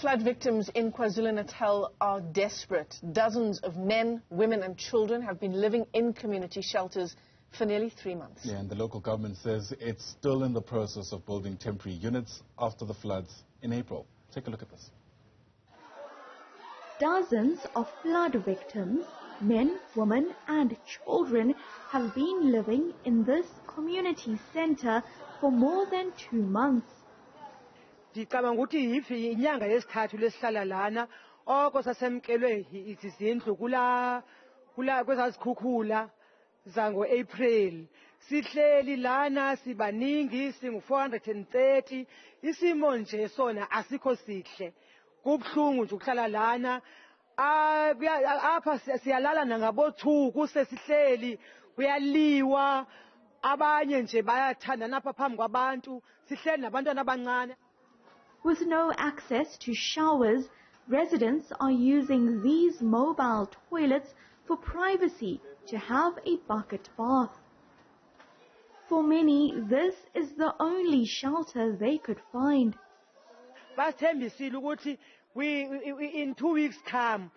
Flood victims in KwaZulu-Natal are desperate. Dozens of men, women and children have been living in community shelters for nearly 3 months. Yeah, and the local government says it's still in the process of building temporary units after the floods in April. Take a look at this. Dozens of flood victims, men, women and children have been living in this community center for more than 2 months. Ngicabanga ukuthi yivi inyanga yesithathu lesihlala lana oko sasemkelwe izindlu kula kwezazikhukhula zango April sihleli lana sibaningi singu 430 isimo nje sona asikho sihle kubhlungu nje ukuhlala lana apha siyalala nangabothuku sesihleli kuyaliwa abanye nje bayathanda napha phambi kwabantu sihleli nabantwana abancane. With no access to showers, residents are using these mobile toilets for privacy to have a bucket bath. For many, this is the only shelter they could find. Basithembisile ukuthi in 2 weeks time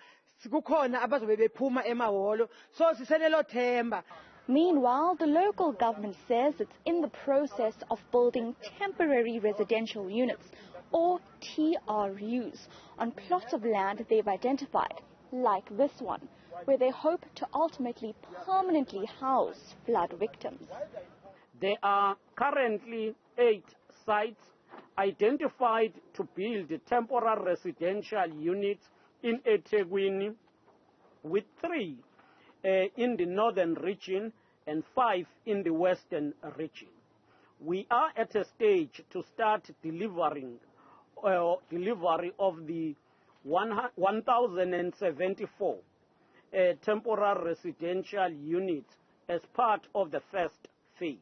kukhona abazobe bephuma emahholo so siselelo themba. Meanwhile, the local government says it's in the process of building temporary residential units, or TRUs, on plots of land they've identified, like this one, where they hope to ultimately permanently house flood victims. There are currently 8 sites identified to build temporary residential units in eThekwini, with 3 in the northern region and 5 in the western region. We are at a stage to start delivery of the 1,074 temporary residential units as part of the first phase.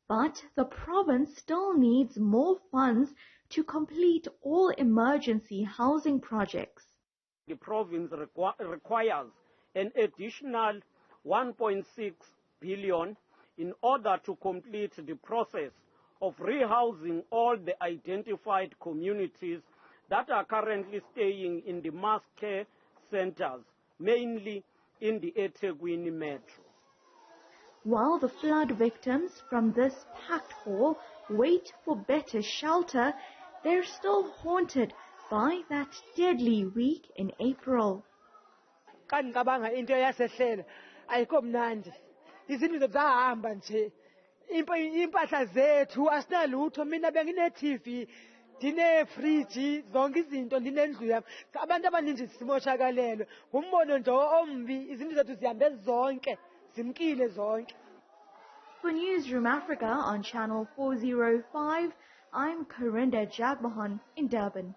But the province still needs more funds to complete all emergency housing projects. The province requires an additional 1.6 billion in order to complete the process of rehousing all the identified communities that are currently staying in the mass care centers, mainly in the eThekwini metro. While the flood victims from this packed hall wait for better shelter, they're still haunted by that deadly week in April. Ngicabanga into yasehlela ayikho mnandi izindlu zahamba nje impahla zethu asinalutho mina bengine TV ndine fridge zonke izinto ndinendlu yami abantu abaningi simoshakalelwe umbono nje ombi izindlu zethu zihambe zonke zimkile zonke. For Newzroom Afrika on channel 405, I'm Karinda Jagmohan in Durban.